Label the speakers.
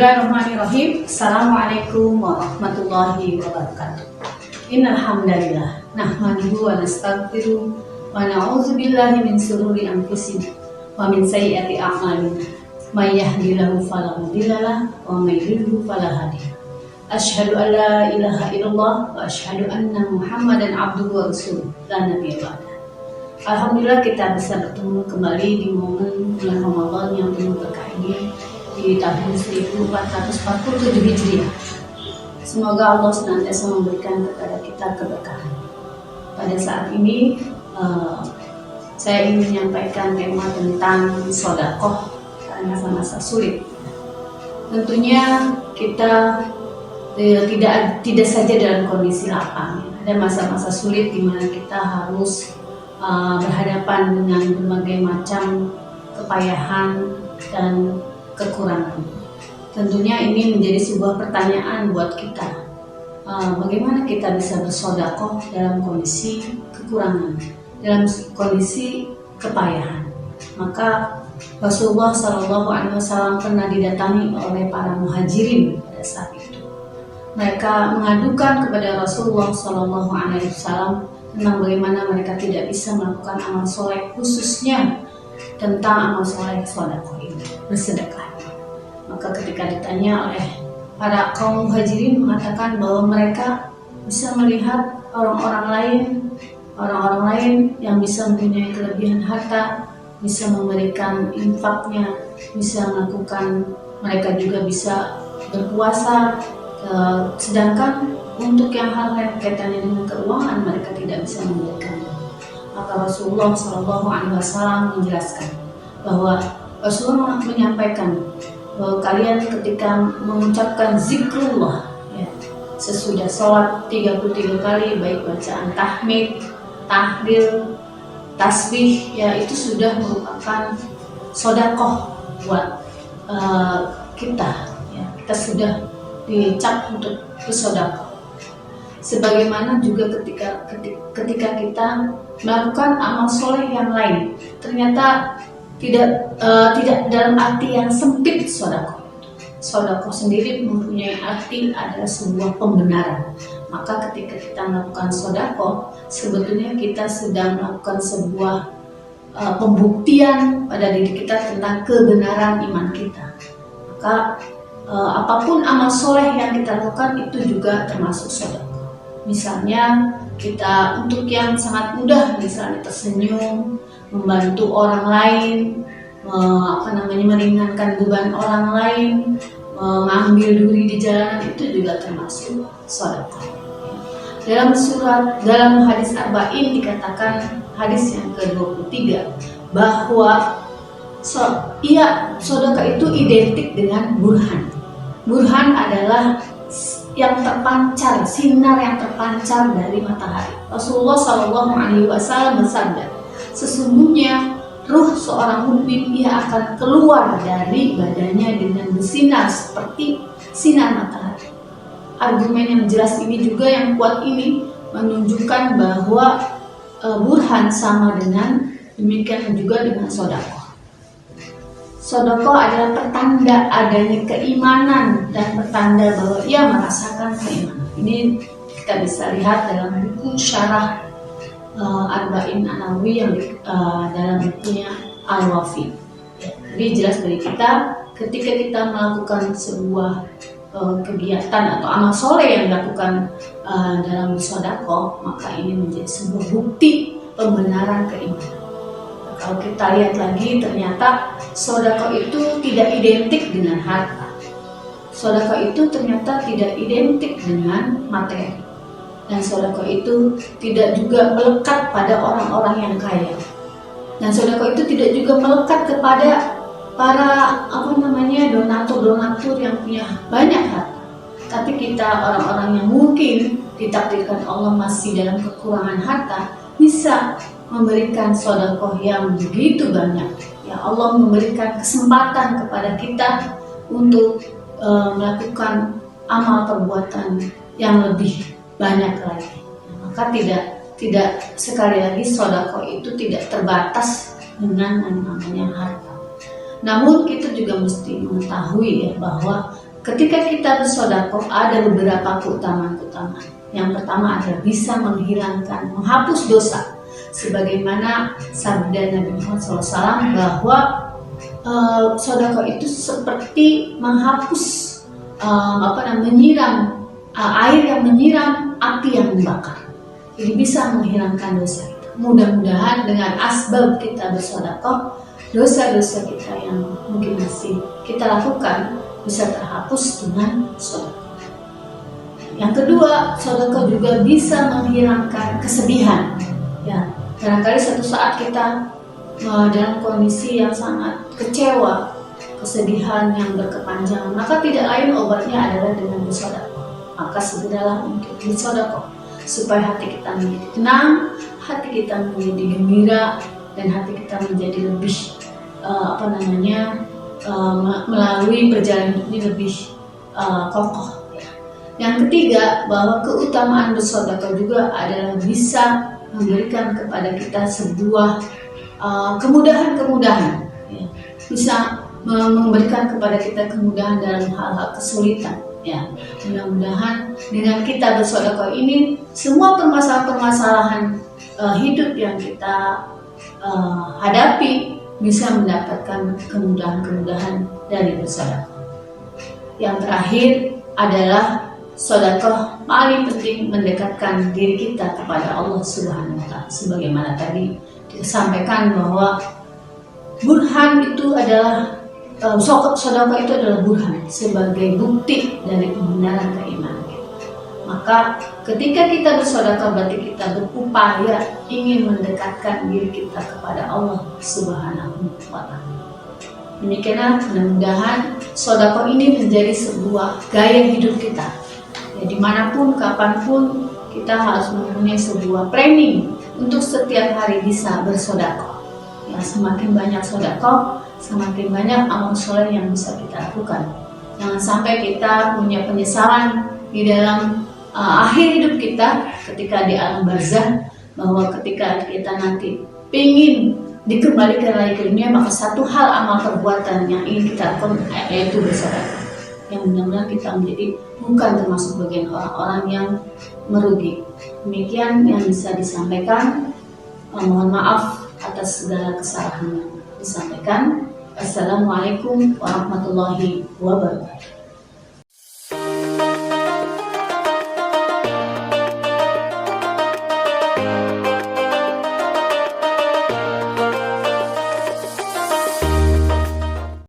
Speaker 1: Bismillahirrahmanirrahim. Assalamualaikum warahmatullahi wabarakatuh. Innal hamdalillah nahmaduhu wa nastaghfiruh wa na'udzu billahi min shururi anfusina wa min sayyiati a'malina. May yahdihillahu fala mudhillalah wa may yudhlil fala hadiya. Asyhadu an la ilaha illallah wa asyhadu anna Muhammadan abduhu wa rasuluh la nabiyya ba'da. Alhamdulillah kita bisa bertemu kembali di momen bulan Ramadan yang penuh berkah ini di tahun 1447 Hijriah. Semoga Allah senantiasa memberikan kepada kita keberkahan. Pada saat ini saya ingin menyampaikan tema tentang sedekah karena masa-masa sulit. Tentunya kita tidak saja dalam kondisi lapang. Ada masa-masa sulit di mana kita harus berhadapan dengan berbagai macam kepayahan dan kekurangan. Tentunya ini menjadi sebuah pertanyaan buat kita. Bagaimana kita bisa bersedekah dalam kondisi kekurangan, dalam kondisi kepayahan? Maka Rasulullah SAW pernah didatangi oleh para muhajirin pada saat itu. Mereka mengadukan kepada Rasulullah SAW tentang bagaimana mereka tidak bisa melakukan amal soleh, khususnya tentang amal soleh sedekah ini, bersedekah. Maka ketika ditanya oleh para kaum muhajirin mengatakan bahwa mereka bisa melihat orang-orang lain yang bisa mempunyai kelebihan harta, bisa memberikan infaknya, bisa melakukan, mereka juga bisa berpuasa, sedangkan untuk yang hal yang kaitannya dengan keuangan mereka tidak bisa memberikan. Maka Rasulullah SAW menjelaskan bahwa Rasulullah menyampaikan bahwa kalian ketika mengucapkan zikrullah, ya, sesudah sholat 33 kali, baik bacaan tahmid, tahlil, tasbih, ya itu sudah merupakan sedekah buat kita, ya, kita sudah dicap untuk bersedekah. Sebagaimana juga ketika kita melakukan amal soleh yang lain, ternyata tidak dalam arti yang sempit sedekah. Sedekah sendiri mempunyai arti adalah sebuah pembenaran. Maka ketika kita melakukan sedekah, sebetulnya kita sedang melakukan sebuah pembuktian pada diri kita tentang kebenaran iman kita. Maka apapun amal soleh yang kita lakukan itu juga termasuk sedekah. Misalnya kita untuk yang sangat mudah, misalnya tersenyum, membantu orang lain, meringankan beban orang lain, mengambil duri di jalanan, itu juga termasuk sedekah. Dalam hadis Arba'in dikatakan, hadis yang ke-23, bahwa sedekah itu identik dengan burhan. Burhan adalah yang terpancar, sinar yang terpancar dari matahari. Rasulullah SAW bersabda, sesungguhnya ruh seorang mukmin ia akan keluar dari badannya dengan bersinar seperti sinar matahari. Argumen yang jelas ini juga, yang kuat ini, menunjukkan bahwa burhan sama dengan, demikian juga dengan sedekah. Sedekah adalah pertanda adanya keimanan dan pertanda bahwa ia merasakan keimanan. Ini kita bisa lihat dalam buku syarah Arba'in An-Nawawi yang dalam bukunya Al-Wafi. Jadi jelas bagi kita, ketika kita melakukan sebuah kegiatan atau amal soleh yang dilakukan dalam sedekah, maka ini menjadi sebuah bukti pembenaran keimanan. Kalau kita lihat lagi, ternyata sedekah itu tidak identik dengan harta. Sedekah itu ternyata tidak identik dengan materi. Dan sedekah itu tidak juga melekat pada orang-orang yang kaya. Dan sedekah itu tidak juga melekat kepada para donatur yang punya banyak harta. Tapi kita, orang-orang yang mungkin ditakdirkan Allah masih dalam kekurangan harta, bisa memberikan sedekah yang begitu banyak. Ya, Allah memberikan kesempatan kepada kita untuk melakukan amal perbuatan yang lebih banyak lagi. Maka tidak sekali lagi sedekah itu tidak terbatas dengan yang namanya harta. Namun kita juga mesti mengetahui, ya, bahwa ketika kita bersedekah ada beberapa keutamaan-keutamaan. Yang pertama adalah bisa menghapus dosa, sebagaimana sabda Nabi Muhammad SAW bahwa sedekah itu seperti menghapus menyiram air yang menyiram api yang membakar. Jadi bisa menghilangkan dosa kita. Mudah-mudahan dengan asbab kita bersedekah, dosa-dosa kita yang mungkin masih kita lakukan bisa terhapus dengan sedekah. Yang kedua, sedekah juga bisa menghilangkan kesedihan. Ya, barangkali satu saat kita dalam kondisi yang sangat kecewa, kesedihan yang berkepanjangan, maka tidak lain obatnya adalah dengan bersedekah. Maka segeralah untuk bersedekah supaya hati kita menjadi tenang, hati kita menjadi gembira, dan hati kita menjadi lebih melalui perjalanan ini lebih kokoh. Yang ketiga, bahwa keutamaan bersedekah juga adalah bisa memberikan kepada kita sebuah kemudahan-kemudahan, ya. Bisa memberikan kepada kita kemudahan dalam hal-hal kesulitan. Ya, mudah-mudahan dengan kita bersedekah ini semua permasalahan-permasalahan hidup yang kita hadapi bisa mendapatkan kemudahan-kemudahan dari bersedekah. Yang terakhir adalah sedekah paling penting mendekatkan diri kita kepada Allah Subhanahu wa Ta'ala. Sebagaimana tadi disampaikan bahwa burhan itu adalah sedekah itu adalah burhan sebagai bukti dari pembenaran keimanan kita. Maka ketika kita bersedekah berarti kita berupaya ingin mendekatkan diri kita kepada Allah Subhanahu wa Ta'ala. Demikianlah, mudah-mudahan sedekah ini menjadi sebuah gaya hidup kita. Ya, dimanapun, kapanpun kita harus mempunyai sebuah planning untuk setiap hari bisa bersedekah. Ya, semakin banyak sedekah, semakin banyak amal soleh yang bisa kita lakukan. Jangan sampai kita punya penyesalan di dalam akhir hidup kita ketika di alam barzah, bahwa ketika kita nanti ingin dikembalikan lagi ke dunia, maka satu hal amal perbuatan yang ingin kita lakukan yaitu bersedekah. Yang mudah-mudahan kita menjadi bukan termasuk bagian orang-orang yang merugi. Demikian yang bisa disampaikan. Mohon maaf atas segala kesalahan yang disampaikan. Assalamualaikum warahmatullahi wabarakatuh.